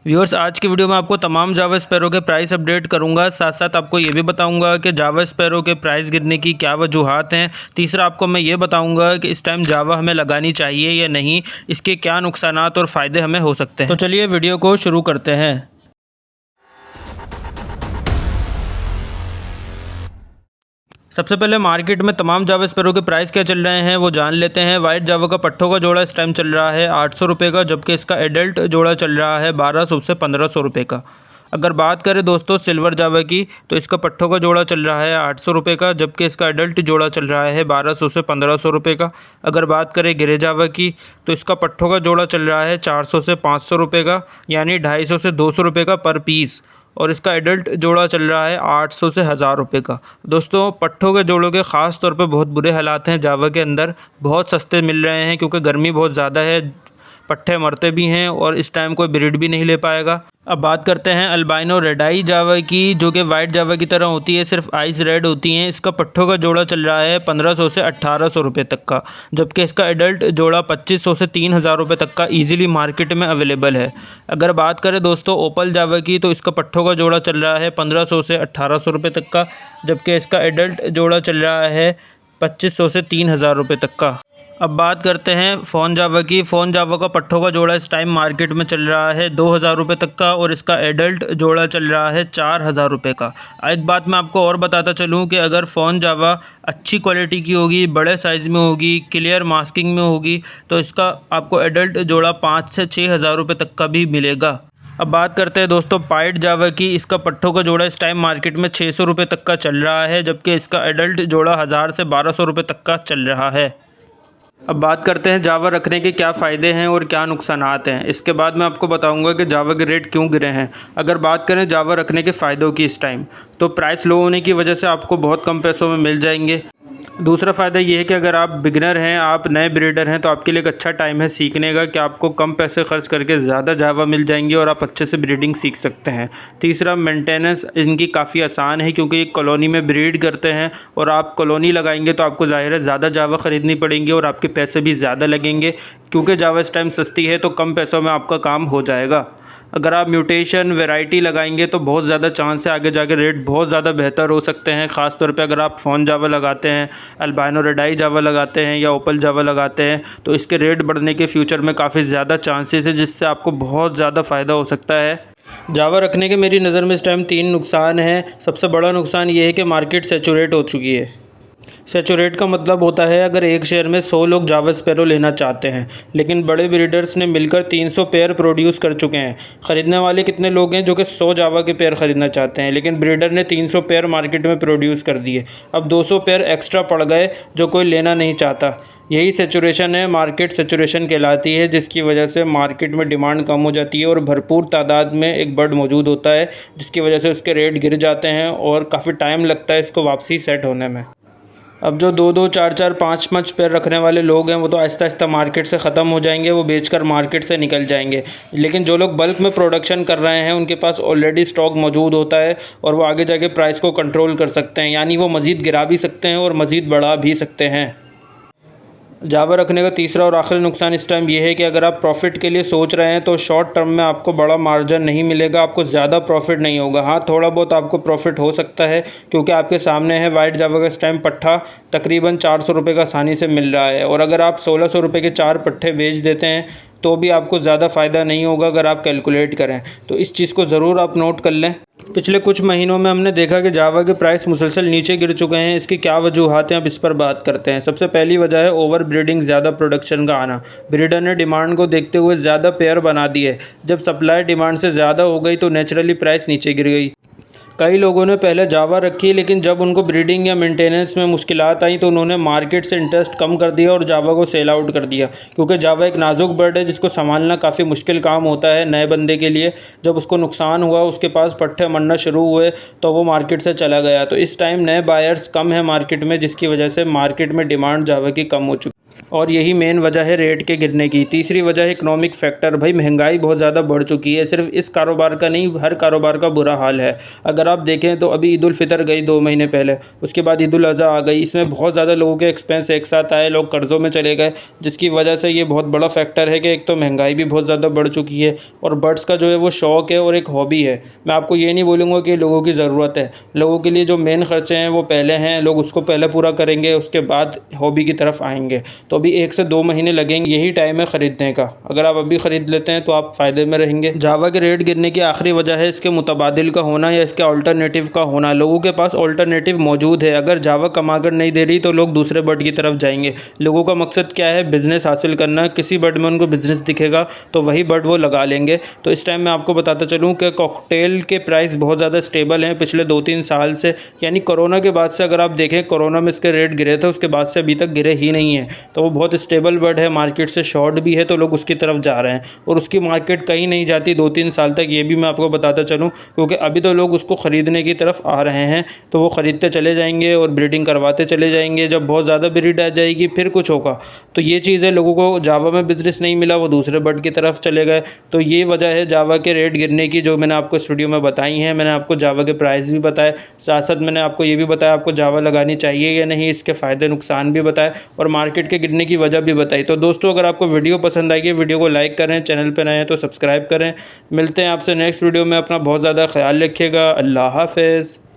Viewers, आज की video में आपको तमाम जावा स्पैरो के प्राइस अपडेट करूंगा। साथ साथ आपको ये भी बताऊंगा कि जावा स्पैरो के प्राइस गिरने की क्या वजूहात हैं। तीसरा आपको मैं ये बताऊंगा कि इस टाइम जावा हमें लगानी चाहिए या नहीं, इसके क्या नुकसानात और फ़ायदे हमें हो सकते हैं। तो चलिए वीडियो को शुरू करते हैं। सबसे पहले मार्केट में तमाम जावा स्पैरो के प्राइस क्या चल रहे हैं वो जान लेते हैं। वाइट जावा का पट्ठों का जोड़ा इस टाइम चल रहा है 800 रुपये का, जबकि इसका एडल्ट जोड़ा चल रहा है 1200 से 1500 रुपये का। अगर बात करें दोस्तों सिल्वर जावा की, तो इसका पट्ठों का जोड़ा चल रहा है 800 रुपये का, जबकि इसका एडल्ट जोड़ा चल रहा है 1200 से 1500 रुपये का। अगर बात करें ग्रे जावा की, तो इसका पट्ठों का जोड़ा चल रहा है 400 से 500 रुपये का, यानी 250 से 200 रुपये का पर पीस। और इसका एडल्ट जोड़ा चल रहा है 800 से 1000 रुपये का। दोस्तों, पट्ठों के जोड़ों के ख़ास तौर पे बहुत बुरे हालात हैं जावा के अंदर। बहुत सस्ते मिल रहे हैं क्योंकि गर्मी बहुत ज़्यादा है, पट्ठे मरते भी हैं और इस टाइम कोई ब्रीड भी नहीं ले पाएगा। अब बात करते हैं अल्बाइनो रेड आई जावा की, जो कि वाइट जावा की तरह होती है, सिर्फ आइस रेड होती हैं। इसका पट्ठों का जोड़ा चल रहा है 1500 से 1800 रुपये तक का, जबकि इसका एडल्ट जोड़ा 2500 से 3000 रुपये तक का ईजिली मार्केट में अवेलेबल है। अगर बात करें दोस्तों ओपल जावा की, तो इसका पट्ठों का जोड़ा चल रहा है 1500 से 1800 रुपये तक का, जबकि इसका एडल्ट जोड़ा चल रहा है 2500 से 3000 रुपये तक का। अब बात करते हैं फ़ोन जावा की। फ़ोन जावा का पट्ठों का जोड़ा इस टाइम मार्केट में चल रहा है 2000 रुपये तक का, और इसका एडल्ट जोड़ा चल रहा है 4000 रुपये का। एक बात मैं आपको और बताता चलूँ कि अगर फ़ोन जावा अच्छी क्वालिटी की होगी, बड़े साइज़ में होगी, क्लियर मास्किंग में होगी, तो इसका आपको एडल्ट जोड़ा 5 से 6000 रुपये तक का भी मिलेगा। अब बात करते हैं दोस्तों पाइट जावा की। इसका पट्ठों का जोड़ा इस टाइम मार्केट में 600 रुपये तक का चल रहा है, जबकि इसका एडल्ट जोड़ा 1000 से 1200 रुपये तक का चल रहा है। अब बात करते हैं जावा रखने के क्या फ़ायदे हैं और क्या नुकसानात हैं। इसके बाद मैं आपको बताऊंगा कि जावा के रेट क्यों गिरे हैं। अगर बात करें जावा रखने के फ़ायदों की इस टाइम, तो प्राइस लो होने की वजह से आपको बहुत कम पैसों में मिल जाएंगे। दूसरा फ़ायदा ये है कि अगर आप बिगनर हैं, आप नए ब्रीडर हैं, तो आपके लिए एक अच्छा टाइम है सीखने का कि आपको कम पैसे खर्च करके ज़्यादा जावा मिल जाएंगे और आप अच्छे से ब्रीडिंग सीख सकते हैं। तीसरा, मेंटेनेंस इनकी काफ़ी आसान है क्योंकि एक कॉलोनी में ब्रीड करते हैं, और आप कॉलोनी लगाएंगे तो आपको ज़ाहिर है ज़्यादा जावा ख़रीदनी पड़ेंगी और आपके पैसे भी ज़्यादा लगेंगे। क्योंकि जावा इस टाइम सस्ती है तो कम पैसों में आपका काम हो जाएगा। अगर आप म्यूटेशन वैरायटी लगाएंगे तो बहुत ज़्यादा चांस है आगे जाके रेट बहुत ज़्यादा बेहतर हो सकते हैं। ख़ास तौर पे अगर आप फ़ोन जावा लगाते हैं, अल्बाइनो रेड आई जावा लगाते हैं या ओपल जावा लगाते हैं, तो इसके रेट बढ़ने के फ्यूचर में काफ़ी ज़्यादा चांसेस है, जिससे आपको बहुत ज़्यादा फ़ायदा हो सकता है। जावा रखने के मेरी नज़र में इस टाइम 3 नुकसान हैं। सबसे बड़ा नुकसान ये है कि मार्केट सैचुरेट हो चुकी है। सैचुरेट का मतलब होता है अगर एक शेयर में 100 लोग जावा स्पैरो लेना चाहते हैं, लेकिन बड़े ब्रीडर्स ने मिलकर 300 पेयर प्रोड्यूस कर चुके हैं। ख़रीदने वाले कितने लोग हैं जो कि 100 जावा के पेयर ख़रीदना चाहते हैं, लेकिन ब्रीडर ने 300 पेयर मार्केट में प्रोड्यूस कर दिए। अब 200 पेयर एक्स्ट्रा पड़ गए जो कोई लेना नहीं चाहता। यही सैचुरेशन है, मार्केट सैचुरेशन कहलाती है, जिसकी वजह से मार्केट में डिमांड कम हो जाती है और भरपूर तादाद में एक बर्ड मौजूद होता है, जिसकी वजह से उसके रेट गिर जाते हैं और काफ़ी टाइम लगता है इसको वापसी सेट होने में। अब जो 2-2, 4-4, 5-5 पेयर रखने वाले लोग हैं वो तो आहिस्ता आहिस्ता मार्केट से ख़त्म हो जाएंगे, वो बेचकर मार्केट से निकल जाएंगे। लेकिन जो लोग बल्क में प्रोडक्शन कर रहे हैं उनके पास ऑलरेडी स्टॉक मौजूद होता है और वो आगे जाके प्राइस को कंट्रोल कर सकते हैं, यानी वो मज़ीद गिरा भी सकते हैं और मज़ीद बढ़ा भी सकते हैं। जावा रखने का तीसरा और आखिरी नुकसान इस टाइम ये है कि अगर आप प्रॉफिट के लिए सोच रहे हैं तो शॉर्ट टर्म में आपको बड़ा मार्जिन नहीं मिलेगा, आपको ज़्यादा प्रॉफिट नहीं होगा। हाँ, थोड़ा बहुत आपको प्रॉफिट हो सकता है क्योंकि आपके सामने है वाइट जावा का इस टाइम पट्ठा तकरीबन 400 रुपये का आसानी से मिल रहा है, और अगर आप 1600 रुपये के 4 पट्ठे बेच देते हैं तो भी आपको ज़्यादा फ़ायदा नहीं होगा अगर आप कैलकुलेट करें। तो इस चीज़ को ज़रूर आप नोट कर लें। पिछले कुछ महीनों में हमने देखा कि जावा के प्राइस मुसलसल नीचे गिर चुके हैं। इसकी क्या वजूहात हैं, अब इस पर बात करते हैं। सबसे पहली वजह है ओवर ब्रीडिंग, ज़्यादा प्रोडक्शन का आना। ब्रीडर ने डिमांड को देखते हुए ज़्यादा पेयर बना दिए। जब सप्लाई डिमांड से ज़्यादा हो गई तो नेचुरली प्राइस नीचे गिर गई। कई लोगों ने पहले जावा रखी, लेकिन जब उनको ब्रीडिंग या मेंटेनेंस में मुश्किलात आई तो उन्होंने मार्केट से इंटरेस्ट कम कर दिया और जावा को सेल आउट कर दिया। क्योंकि जावा एक नाजुक बर्ड है जिसको संभालना काफ़ी मुश्किल काम होता है नए बंदे के लिए। जब उसको नुकसान हुआ, उसके पास पट्ठे मरना शुरू हुए, तो वो मार्केट से चला गया। तो इस टाइम नए बायर्स कम है मार्केट में, जिसकी वजह से मार्केट में डिमांड जावा की कम हो चुकी है। और यही मेन वजह है रेट के गिरने की। तीसरी वजह है इकोनॉमिक फैक्टर। भाई महंगाई बहुत ज़्यादा बढ़ चुकी है, सिर्फ इस कारोबार का नहीं, हर कारोबार का बुरा हाल है। अगर आप देखें तो अभी ईद उल फितर गई 2 महीने पहले, उसके बाद ईद उल अज़हा आ गई, इसमें बहुत ज़्यादा लोगों के एक्सपेंस एक साथ आए, लोग कर्ज़ों में चले गए, जिसकी वजह से ये बहुत बड़ा फैक्टर है कि एक तो महंगाई भी बहुत ज़्यादा बढ़ चुकी है और बर्ड्स का जो है वो शौक़ है और एक हॉबी है। मैं आपको ये नहीं बोलूँगा कि लोगों की ज़रूरत है, लोगों के लिए जो मेन खर्चे हैं वो पहले हैं, लोग उसको पहले पूरा करेंगे, उसके बाद हॉबी की तरफ आएंगे। तो अभी 1 से 2 महीने लगेंगे, यही टाइम है ख़रीदने का। अगर आप अभी ख़रीद लेते हैं तो आप फ़ायदे में रहेंगे। जावा के रेट गिरने की आखिरी वजह है इसके मुतबादिल का होना या इसके अल्टरनेटिव का होना। लोगों के पास अल्टरनेटिव मौजूद है। अगर जावा कमाकर नहीं दे रही तो लोग दूसरे बर्ड की तरफ जाएंगे। लोगों का मकसद क्या है? बिज़नेस हासिल करना। किसी बर्ड में उनको बिज़नेस दिखेगा तो वही बर्ड वो लगा लेंगे। तो इस टाइम मैं आपको बताता चलूँ कि कॉकटेल के प्राइस बहुत ज़्यादा स्टेबल हैं पिछले 2-3 साल से, यानी कोरोना के बाद से। अगर आप देखें कोरोना में इसके रेट गिरे थे, उसके बाद से अभी तक गिरे ही नहीं है। तो वो बहुत स्टेबल बर्ड है, मार्केट से शॉर्ट भी है, तो लोग उसकी तरफ जा रहे हैं और उसकी मार्केट कहीं नहीं जाती 2-3 साल तक, ये भी मैं आपको बताता चलूँ, क्योंकि अभी तो लोग उसको ख़रीदने की तरफ आ रहे हैं। तो वो ख़रीदते चले जाएंगे और ब्रीडिंग करवाते चले जाएंगे। जब बहुत ज़्यादा ब्रीड आ जाएगी फिर कुछ होगा। तो ये चीज़ है, लोगों को जावा में बिज़नेस नहीं मिला, वो दूसरे बर्ड की तरफ चले गए। तो ये वजह है जावा के रेट गिरने की, जो मैंने आपको इस वीडियो में बताई हैं। मैंने आपको जावा के प्राइस भी बताए, साथ साथ मैंने आपको ये भी बताया आपको जावा लगानी चाहिए या नहीं, इसके फ़ायदे नुकसान भी बताए और मार्केट के गिरने की वजह भी बताई। तो दोस्तों, अगर आपको वीडियो पसंद आएगी, वीडियो को लाइक करें, चैनल पर नए हैं तो सब्सक्राइब करें। मिलते हैं आपसे नेक्स्ट वीडियो में। अपना बहुत ज़्यादा ख्याल रखिएगा। अल्लाह हाफ़िज़।